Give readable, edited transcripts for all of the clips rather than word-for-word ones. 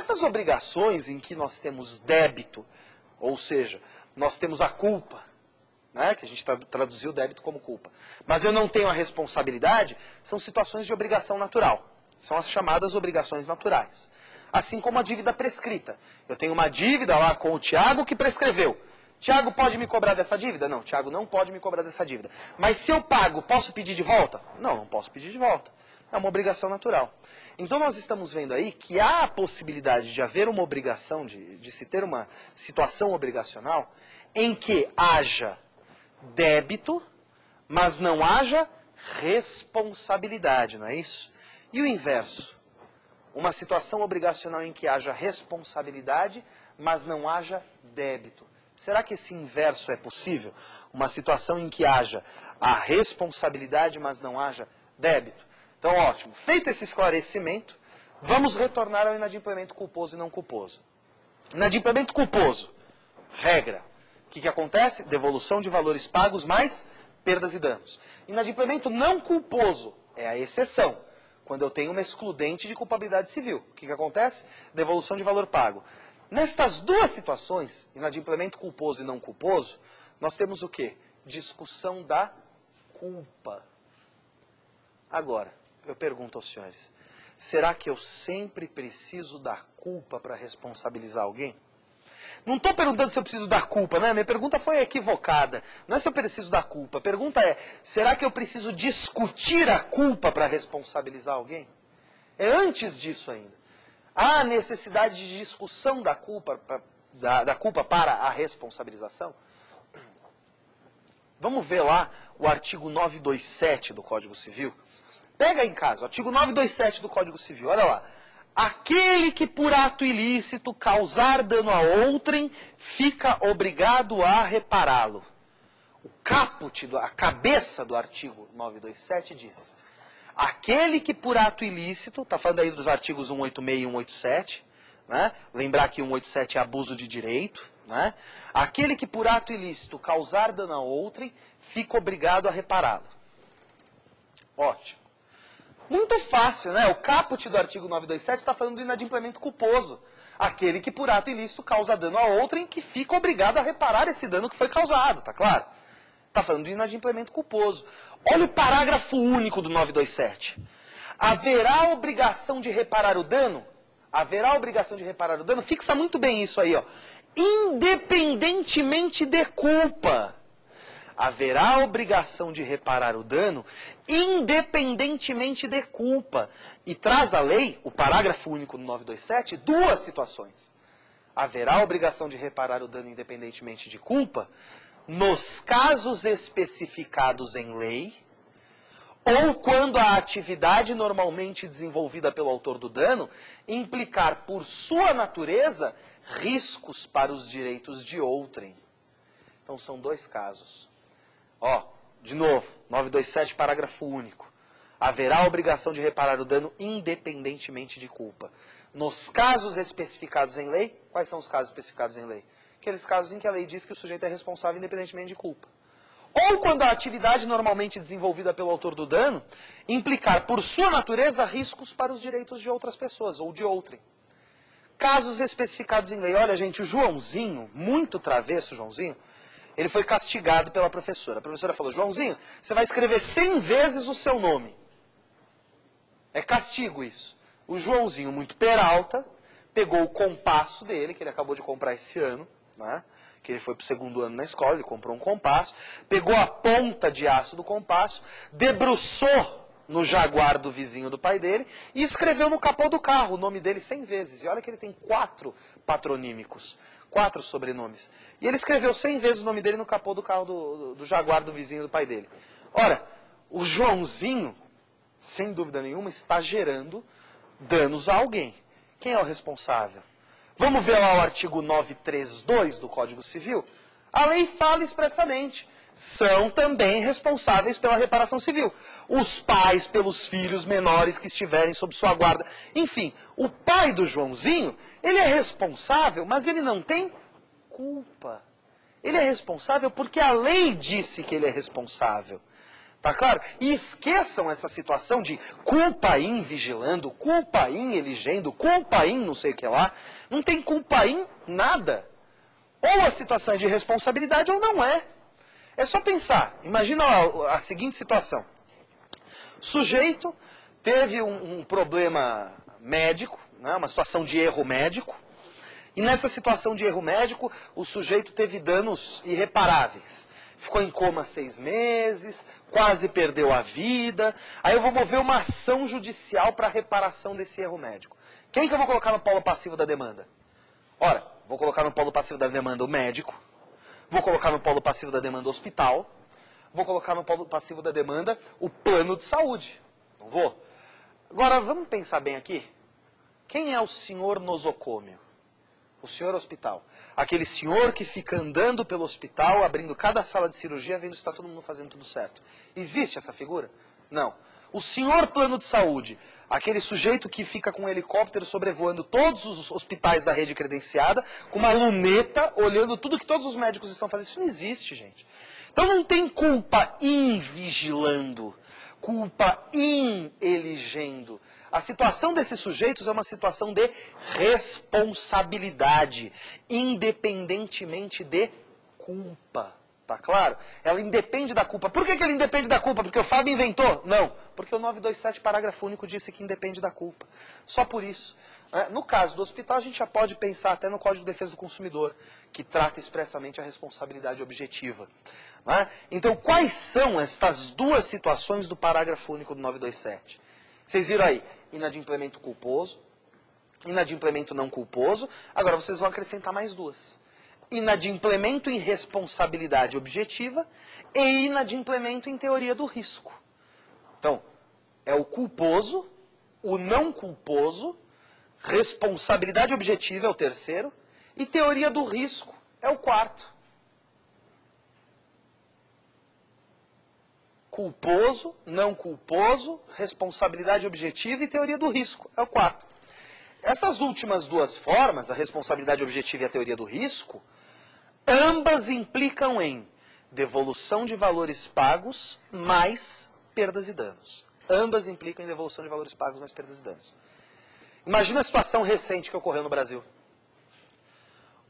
Nestas obrigações em que nós temos débito, ou seja, nós temos a culpa, né, que a gente traduziu o débito como culpa, mas eu não tenho a responsabilidade, são situações de obrigação natural. São as chamadas obrigações naturais. Assim como a dívida prescrita. Eu tenho uma dívida lá com o Tiago que prescreveu. Tiago pode me cobrar dessa dívida? Não, Tiago não pode me cobrar dessa dívida. Mas se eu pago, posso pedir de volta? Não, não posso pedir de volta. É uma obrigação natural. Então nós estamos vendo aí que há a possibilidade de haver uma obrigação, de se ter uma situação obrigacional, em que haja débito, mas não haja responsabilidade, não é isso? E o inverso? Uma situação obrigacional em que haja responsabilidade, mas não haja débito. Será que esse inverso é possível? Uma situação em que haja a responsabilidade, mas não haja débito? Então, ótimo. Feito esse esclarecimento, vamos retornar ao inadimplemento culposo e não culposo. Inadimplemento culposo. Regra. O que acontece? Devolução de valores pagos mais perdas e danos. Inadimplemento não culposo é a exceção. Quando eu tenho uma excludente de culpabilidade civil. O que acontece? Devolução de valor pago. Nestas duas situações, inadimplemento culposo e não culposo, nós temos o quê? Discussão da culpa. Agora, eu pergunto aos senhores, será que eu sempre preciso da culpa para responsabilizar alguém? Não estou perguntando se eu preciso da culpa, né? Minha pergunta foi equivocada. Não é se eu preciso da culpa. A pergunta é, será que eu preciso discutir a culpa para responsabilizar alguém? É antes disso ainda. Há necessidade de discussão da culpa, da culpa para a responsabilização? Vamos ver lá o artigo 927 do Código Civil. Pega aí em casa, o artigo 927 do Código Civil, olha lá. Aquele que por ato ilícito causar dano a outrem, fica obrigado a repará-lo. O caput, a cabeça do artigo 927 diz, aquele que por ato ilícito, está falando aí dos artigos 186 e 187, né? Lembrar que 187 é abuso de direito, né? Aquele que por ato ilícito causar dano a outrem, fica obrigado a repará-lo. Ótimo. Muito fácil, né? O caput do artigo 927 está falando do inadimplemento culposo. Aquele que por ato ilícito causa dano a outrem, que fica obrigado a reparar esse dano que foi causado, tá claro? Está falando de inadimplemento culposo. Olha o parágrafo único do 927. Haverá obrigação de reparar o dano? Haverá obrigação de reparar o dano? Fixa muito bem isso aí, ó. Independentemente de culpa. Haverá obrigação de reparar o dano independentemente de culpa. E traz a lei, o parágrafo único do 927, duas situações. Haverá obrigação de reparar o dano independentemente de culpa nos casos especificados em lei ou quando a atividade normalmente desenvolvida pelo autor do dano implicar por sua natureza riscos para os direitos de outrem. Então são dois casos. Ó, de novo, 927, parágrafo único. Haverá obrigação de reparar o dano independentemente de culpa. Nos casos especificados em lei, quais são os casos especificados em lei? Aqueles casos em que a lei diz que o sujeito é responsável independentemente de culpa. Ou quando a atividade normalmente desenvolvida pelo autor do dano implicar por sua natureza riscos para os direitos de outras pessoas, ou de outrem. Casos especificados em lei. Olha, gente, o Joãozinho, muito travesso, Joãozinho, ele foi castigado pela professora. A professora falou, Joãozinho, você vai escrever 100 vezes o seu nome. É castigo isso. O Joãozinho, muito peralta, pegou o compasso dele, que ele acabou de comprar esse ano, né? Que ele foi para o segundo ano na escola, ele comprou um compasso, pegou a ponta de aço do compasso, debruçou no Jaguar do vizinho do pai dele e escreveu no capô do carro o nome dele 100 vezes. E olha que ele tem 4 patronímicos. 4 sobrenomes. E ele escreveu 100 vezes o nome dele no capô do carro do Jaguar do vizinho do pai dele. Ora, o Joãozinho, sem dúvida nenhuma, está gerando danos a alguém. Quem é o responsável? Vamos ver lá o artigo 932 do Código Civil? A lei fala expressamente. São também responsáveis pela reparação civil. Os pais pelos filhos menores que estiverem sob sua guarda. Enfim, o pai do Joãozinho, ele é responsável, mas ele não tem culpa. Ele é responsável porque a lei disse que ele é responsável. Tá claro? E esqueçam essa situação de culpa in vigilando, culpa in eligendo, culpa in não sei o que lá. Não tem culpa in nada. Ou a situação é de responsabilidade ou não é. É só pensar. Imagina a seguinte situação. O sujeito teve um problema médico, né, uma situação de erro médico. E nessa situação de erro médico, o sujeito teve danos irreparáveis. Ficou em coma 6 meses, quase perdeu a vida. Aí eu vou mover uma ação judicial para reparação desse erro médico. Quem que eu vou colocar no polo passivo da demanda? Ora, vou colocar no polo passivo da demanda o médico, vou colocar no polo passivo da demanda o hospital, vou colocar no polo passivo da demanda o plano de saúde. Não vou? Agora, vamos pensar bem aqui. Quem é o senhor nosocômio? O senhor hospital. Aquele senhor que fica andando pelo hospital, abrindo cada sala de cirurgia, vendo se está todo mundo fazendo tudo certo. Existe essa figura? Não. O senhor plano de saúde, aquele sujeito que fica com um helicóptero sobrevoando todos os hospitais da rede credenciada, com uma luneta, olhando tudo que todos os médicos estão fazendo. Isso não existe, gente. Então não tem culpa in vigilando, culpa in eligendo. A situação desses sujeitos é uma situação de responsabilidade, independentemente de culpa. Tá claro? Ela independe da culpa. Por que ele independe da culpa? Porque o Fábio inventou? Não. Porque o 927, parágrafo único, disse que independe da culpa. Só por isso. No caso do hospital, a gente já pode pensar até no Código de Defesa do Consumidor, que trata expressamente a responsabilidade objetiva. Então, quais são estas duas situações do parágrafo único do 927? Vocês viram aí? Inadimplemento culposo, inadimplemento não culposo. Agora vocês vão acrescentar mais duas. Inadimplemento em responsabilidade objetiva e inadimplemento em teoria do risco. Então, é o culposo, o não culposo, responsabilidade objetiva é o terceiro e teoria do risco é o quarto. Culposo, não culposo, responsabilidade objetiva e teoria do risco. É o quarto. Essas últimas duas formas, a responsabilidade objetiva e a teoria do risco, ambas implicam em devolução de valores pagos mais perdas e danos. Ambas implicam em devolução de valores pagos mais perdas e danos. Imagina a situação recente que ocorreu no Brasil.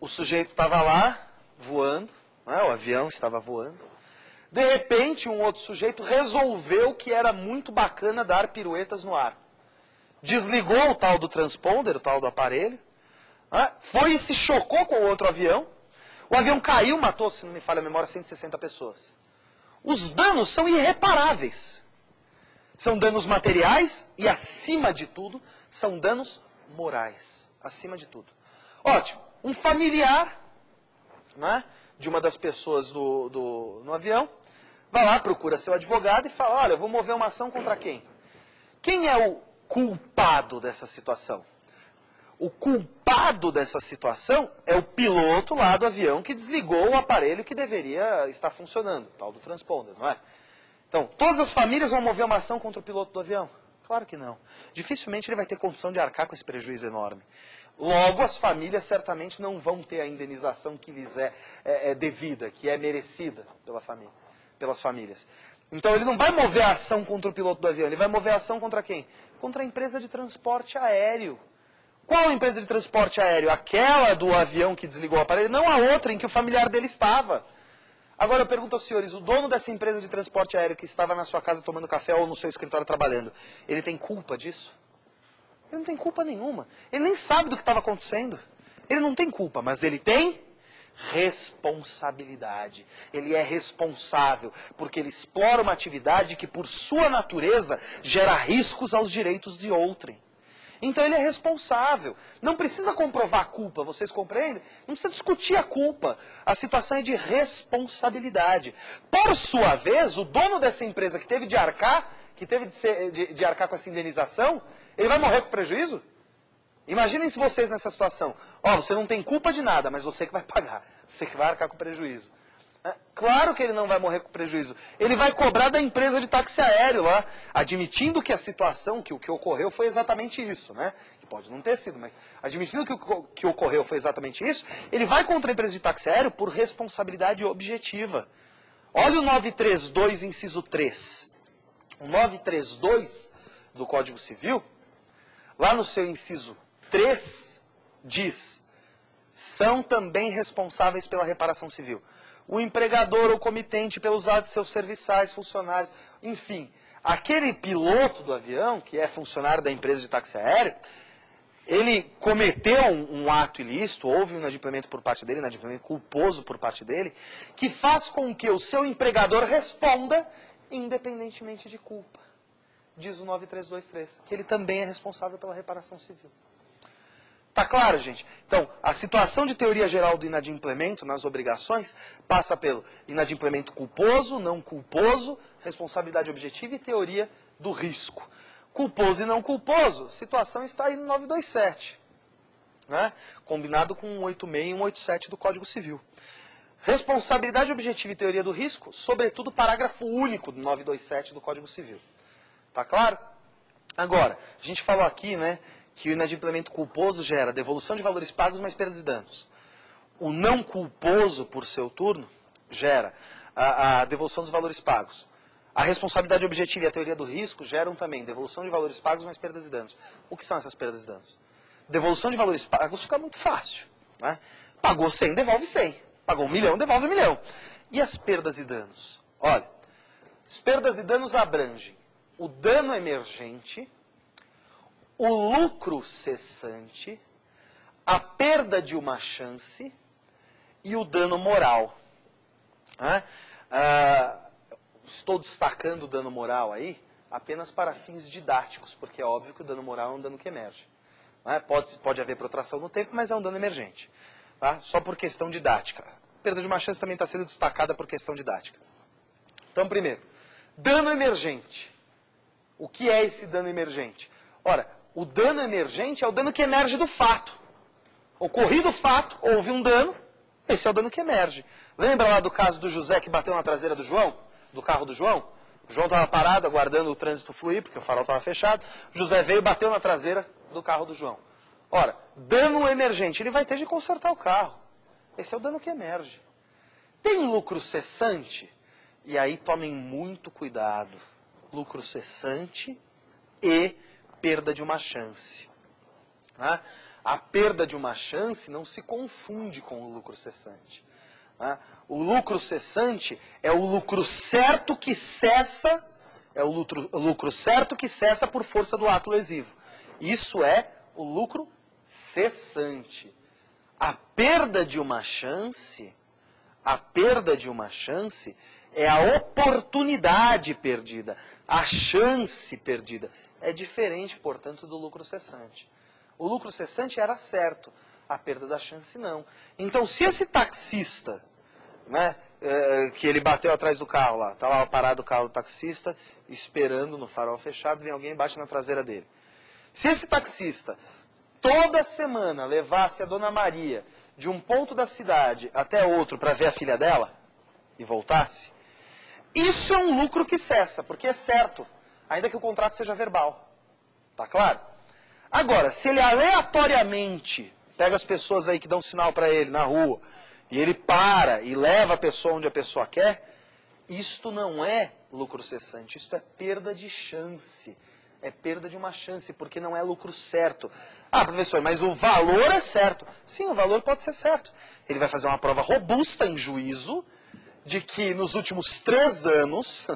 O sujeito estava lá, voando, o avião estava voando. De repente, um outro sujeito resolveu que era muito bacana dar piruetas no ar. Desligou o tal do transponder, o tal do aparelho, foi e se chocou com o outro avião. O avião caiu, matou, se não me falha a memória, 160 pessoas. Os danos são irreparáveis. São danos materiais e, acima de tudo, são danos morais. Acima de tudo. Ótimo. Um familiar de uma das pessoas no avião vai lá, procura seu advogado e fala, olha, eu vou mover uma ação contra quem? Quem é o culpado dessa situação? O culpado dessa situação é o piloto lá do avião que desligou o aparelho que deveria estar funcionando, o tal do transponder, não é? Então, todas as famílias vão mover uma ação contra o piloto do avião? Claro que não. Dificilmente ele vai ter condição de arcar com esse prejuízo enorme. Logo, as famílias certamente não vão ter a indenização que lhes é devida, que é merecida pelas famílias. Então, ele não vai mover a ação contra o piloto do avião, ele vai mover a ação contra quem? Contra a empresa de transporte aéreo. Qual empresa de transporte aéreo? Aquela do avião que desligou o aparelho? Não a outra em que o familiar dele estava. Agora eu pergunto aos senhores, o dono dessa empresa de transporte aéreo que estava na sua casa tomando café ou no seu escritório trabalhando, ele tem culpa disso? Ele não tem culpa nenhuma. Ele nem sabe do que estava acontecendo. Ele não tem culpa, mas ele tem responsabilidade. Ele é responsável, porque ele explora uma atividade que, por sua natureza, gera riscos aos direitos de outrem. Então ele é responsável. Não precisa comprovar a culpa, vocês compreendem? Não precisa discutir a culpa. A situação é de responsabilidade. Por sua vez, o dono dessa empresa que teve de arcar, de arcar com essa indenização, ele vai morrer com prejuízo? Imaginem se vocês nessa situação. Você não tem culpa de nada, mas você que vai pagar. Você que vai arcar com prejuízo. Claro que ele não vai morrer com prejuízo. Ele vai cobrar da empresa de táxi aéreo lá, admitindo que a situação, que o que ocorreu foi exatamente isso, né? Que pode não ter sido, mas admitindo que o que ocorreu foi exatamente isso, ele vai contra a empresa de táxi aéreo por responsabilidade objetiva. Olha o 932, inciso 3. O 932 do Código Civil, lá no seu inciso 3, diz: são também responsáveis pela reparação civil o empregador ou comitente pelos atos de seus serviçais, funcionários, enfim, aquele piloto do avião, que é funcionário da empresa de táxi aéreo, ele cometeu um ato ilícito, houve um inadimplemento por parte dele, inadimplemento culposo por parte dele, que faz com que o seu empregador responda independentemente de culpa. Diz o 9323, que ele também é responsável pela reparação civil. Tá claro, gente? Então, a situação de teoria geral do inadimplemento nas obrigações passa pelo inadimplemento culposo, não culposo, responsabilidade objetiva e teoria do risco. Culposo e não culposo, situação está aí no 927, né? Combinado com 186 e 187 do Código Civil. Responsabilidade objetiva e teoria do risco, sobretudo parágrafo único do 927 do Código Civil. Tá claro? Agora, a gente falou aqui, né, que o inadimplemento culposo gera devolução de valores pagos mais perdas e danos. O não culposo, por seu turno, gera a devolução dos valores pagos. A responsabilidade objetiva e a teoria do risco geram também devolução de valores pagos mais perdas e danos. O que são essas perdas e danos? Devolução de valores pagos fica muito fácil, né? Pagou 100, devolve 100. Pagou 1 milhão, devolve 1 milhão. E as perdas e danos? Olha, as perdas e danos abrangem o dano emergente, o lucro cessante, a perda de uma chance e o dano moral. Né? Estou destacando o dano moral aí apenas para fins didáticos, porque é óbvio que o dano moral é um dano que emerge. Né? Pode haver protração no tempo, mas é um dano emergente. Tá? Só por questão didática. A perda de uma chance também está sendo destacada por questão didática. Então, primeiro, dano emergente. O que é esse dano emergente? Ora, o dano emergente é o dano que emerge do fato. Ocorrido o fato, houve um dano, esse é o dano que emerge. Lembra lá do caso do José que bateu na traseira do João? Do carro do João? O João estava parado, aguardando o trânsito fluir, porque o farol estava fechado. O José veio e bateu na traseira do carro do João. Ora, dano emergente, ele vai ter de consertar o carro. Esse é o dano que emerge. Tem lucro cessante? E aí tomem muito cuidado. Lucro cessante e perda de uma chance. Tá? A perda de uma chance não se confunde com o lucro cessante. Tá? O lucro cessante é o lucro certo que cessa, lucro certo que cessa por força do ato lesivo. Isso é o lucro cessante. A perda de uma chance é a oportunidade perdida, a chance perdida. É diferente, portanto, do lucro cessante. O lucro cessante era certo, a perda da chance não. Então, se esse taxista, né, que ele bateu atrás do carro lá, está lá parado o carro do taxista, esperando no farol fechado, vem alguém e bate na traseira dele. Se esse taxista, toda semana, levasse a Dona Maria de um ponto da cidade até outro para ver a filha dela, e voltasse, isso é um lucro que cessa, porque é certo, ainda que o contrato seja verbal. Tá claro? Agora, se ele aleatoriamente pega as pessoas aí que dão sinal para ele na rua, e ele para e leva a pessoa onde a pessoa quer, isto não é lucro cessante, isto é perda de chance. É perda de uma chance, porque não é lucro certo. Ah, professor, mas o valor é certo. Sim, o valor pode ser certo. Ele vai fazer uma prova robusta em juízo, de que nos últimos 3 anos,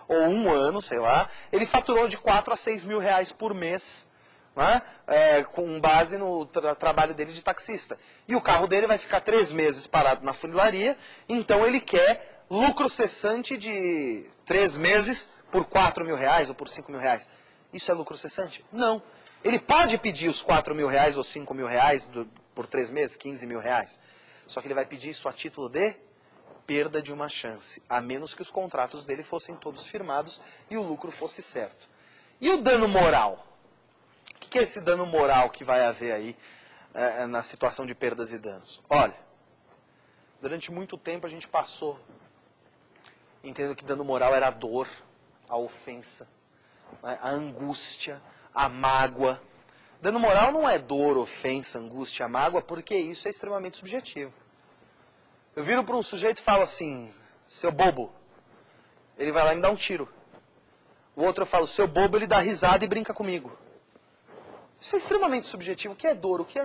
ou 1 ano, sei lá, ele faturou de 4 a 6 mil reais por mês, né, com base no trabalho dele de taxista. E o carro dele vai ficar 3 meses parado na funilaria, então ele quer lucro cessante de 3 meses por 4 mil reais ou por 5 mil reais. Isso é lucro cessante? Não. Ele pode pedir os 4 mil reais ou 5 mil reais por 3 meses, 15 mil reais. Só que ele vai pedir isso a título de perda de uma chance, a menos que os contratos dele fossem todos firmados e o lucro fosse certo. E o dano moral? O que é esse dano moral que vai haver aí na situação de perdas e danos? Olha, durante muito tempo a gente passou entendendo que dano moral era a dor, a ofensa, né, a angústia, a mágoa. Dano moral não é dor, ofensa, angústia, mágoa, porque isso é extremamente subjetivo. Eu viro para um sujeito e falo assim, seu bobo, ele vai lá e me dá um tiro. O outro eu falo, seu bobo, ele dá risada e brinca comigo. Isso é extremamente subjetivo. O que é dor? O que é